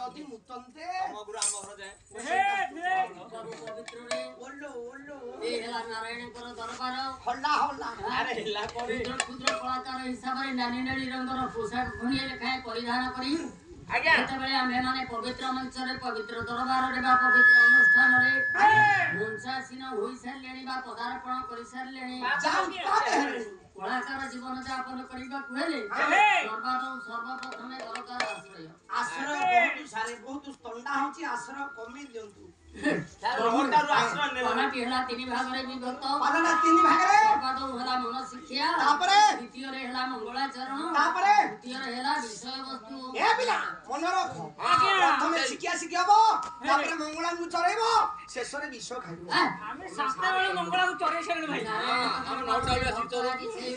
नदी मुतंते गुरु आम घर जाए पवित्र रे ओल्लो ओल्लो ए हेला नारायण कर दरबार हल्ला हल्ला अरे हिला करे क्षुद्र कलाकार हिसाब रे नानी नानी रंगर पोशाक घुनिए लेखाए परिधान करी आज्ञा जेतेबेले आमे माने पवित्र मंच रे पवित्र दरबार रे बा पवित्र अनुष्ठान रे मुंसासीन होई सारलेणी बा पदार्पण करि सारलेणी कलाकार जीवन यापन करिबा कुहेले सर्वप्रथमे दरकार आश्रय आश्रय बहुत थंडा होची आश्रय कमी दियंतु रोहटारू आश्रय नेला पानाटी हेला तीन भाग रे विभक्त पानाटा तीन भाग रे सर्वप्रथम हेला मन शिक्षा तापरे द्वितीय रे हेला मंगलाचरण तापरे तृतीय रे हेला विषय वस्तु ए बिला मन रखो प्रथमे शिक्षा शिखाबो तापरे मंगला मु चरेबो शेष रे विष खाइबो आमे सातटा बेले मंगला को चरे छेन भाई हम नौटा बेला शिचरो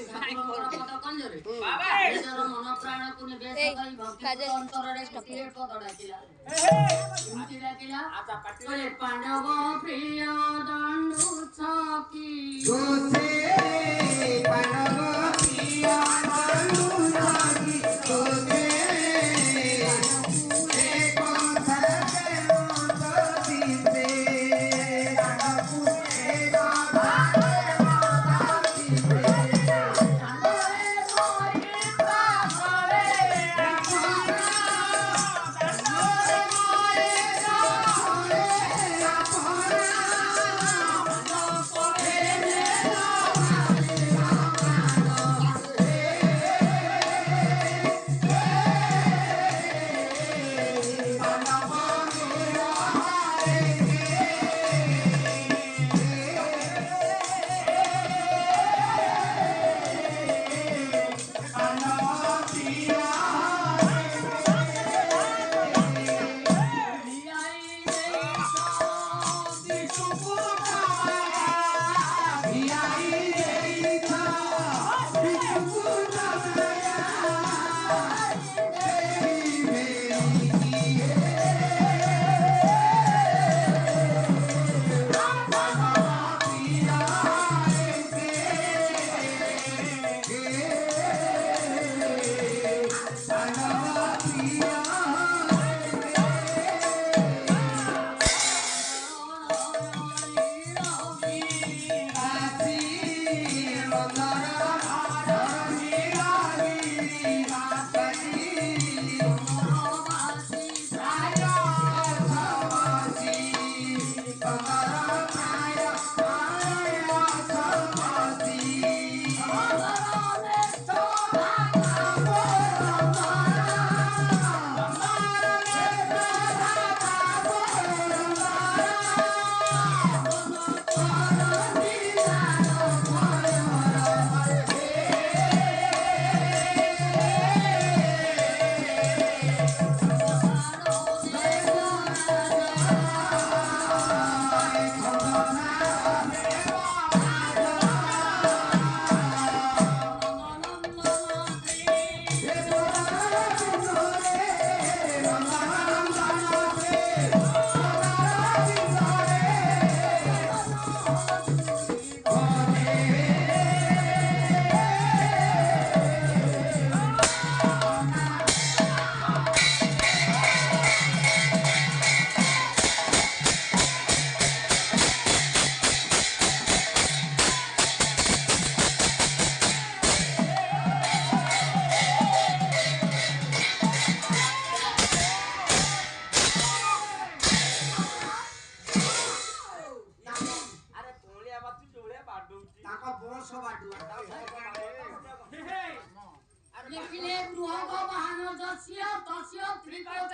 पद कंजरे बाबा ନିଜର ମନ ପ୍ରାଣକୁ ନିବେଶ କରି ଭକ୍ତି ଅନ୍ତରରେ ସ୍ଥିର ପଦ ଡାକିଲା ଏମିତି ଡାକିଲା କହିଲେ ପାଣ୍ଡବ ପ୍ରିୟ ଦଣ୍ଡୁ ଛକି ଗୋସେ ପାଣ୍ଡବ ପ୍ରିୟ ଦଣ୍ଡୁ ଛକି ଗୋସେ लिखिले गृह वाहन जस्य तस्य त्रिकोट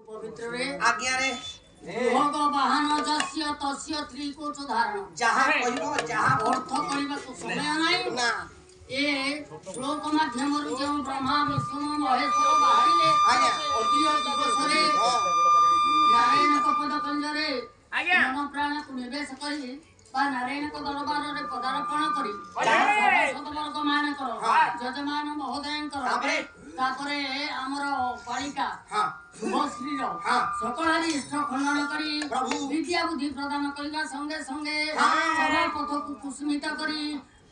पवित्र रे आज्ञा रे गृह वाहन जस्य तस्य त्रिकोट धारण जहां कहिबो जहां अर्थ करिबाको समय नाही ना ए श्लोक माध्यमरु जे ब्रह्मा विष्णु महेश्वर बाहरिले आज्ञा अतिय दिवस रे नारायण पद कंजरे ଆଜ୍ଞା। ମନ ପ୍ରାଣକୁ ନିବେଶ କରି ବା ନାରାୟଣଙ୍କ ଦରବାରରେ ପଦାର୍ପଣ କରି ଆଜ୍ଞା। ସଦବର୍ଗ ମାନଙ୍କର ଯଜମାନ ମହୋଦୟଙ୍କର ତାପରେ ଆମର ବାଳିକା ହଁ ଶୁଭଶ୍ରୀର ହଁ। ସକଳାରି ଇଷ୍ଟ ଖଣ୍ଡନ କରି ପ୍ରଭୁ। ବିଦ୍ୟା ବୁଦ୍ଧି ପ୍ରଦାନ କରିବା ସଙ୍ଗେ ସଙ୍ଗେ ହଁ। ସଭା ପଥକୁ କୁସୁମିତ କରି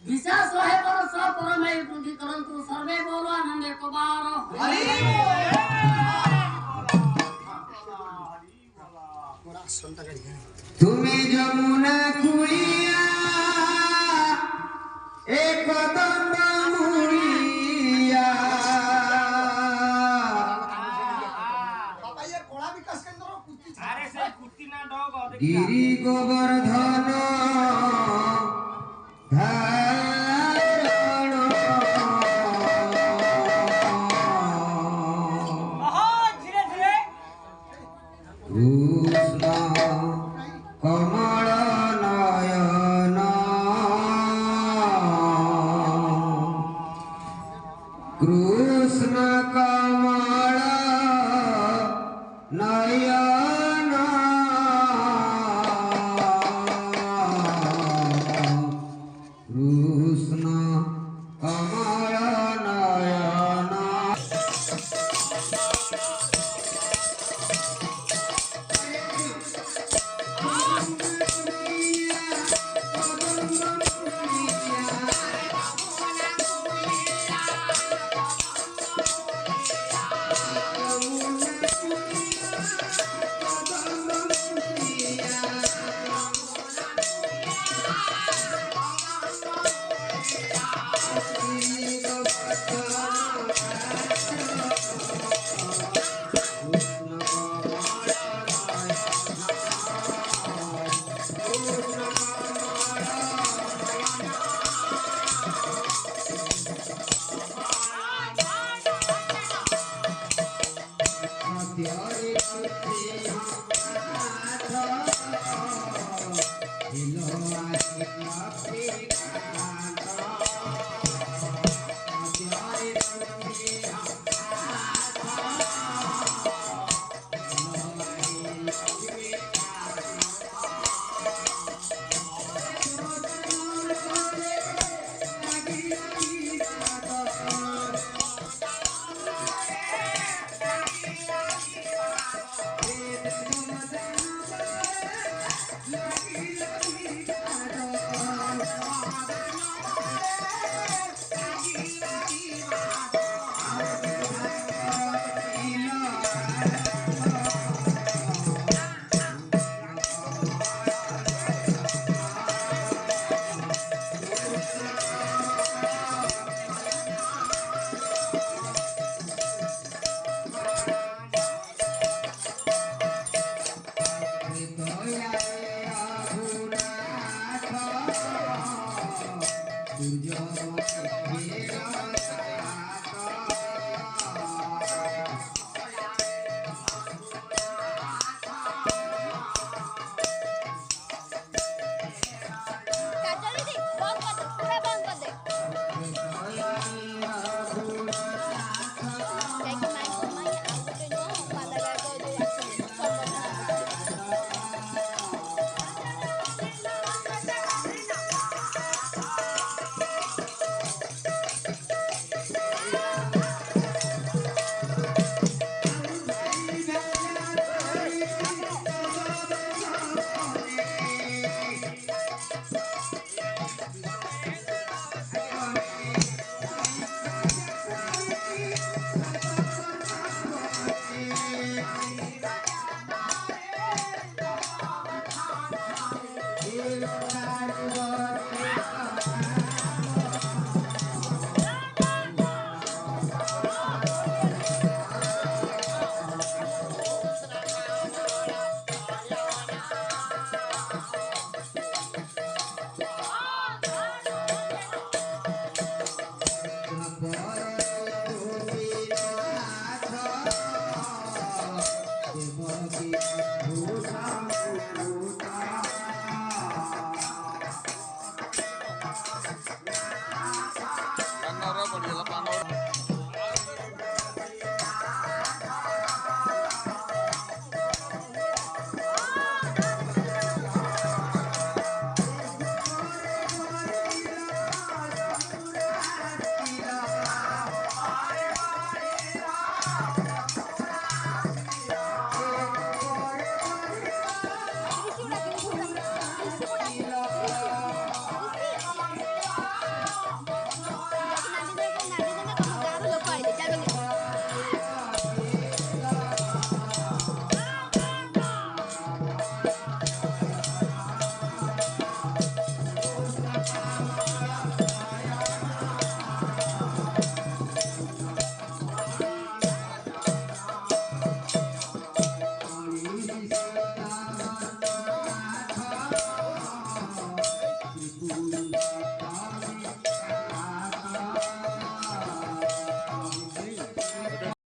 ବିଶା 100 ବର୍ଷ ପରମାୟୁ ବୃଦ୍ଧି କରନ୍ତୁ ସର୍ବେ ବୋଲ ଆନନ୍ଦେ କବାର ହରି তুমি যমুনা কুড়িয়া এক দণ্ড মুড়িয়া বাবা ये कला विकास केंद्र कुत्ती ଆରେ ସେଇ କୁର୍ତ୍ତି ନା ଡଗ ଦେଖିଲା গিরি গোবর্ধন ধাରଣ ଓହୋ ଧୀରେ ଧୀରେ কৃষ্ণ কমল নয়ন কৃষ্ণ কমল নয়ন কৃষ্ণ কমল নয়ন Thank you.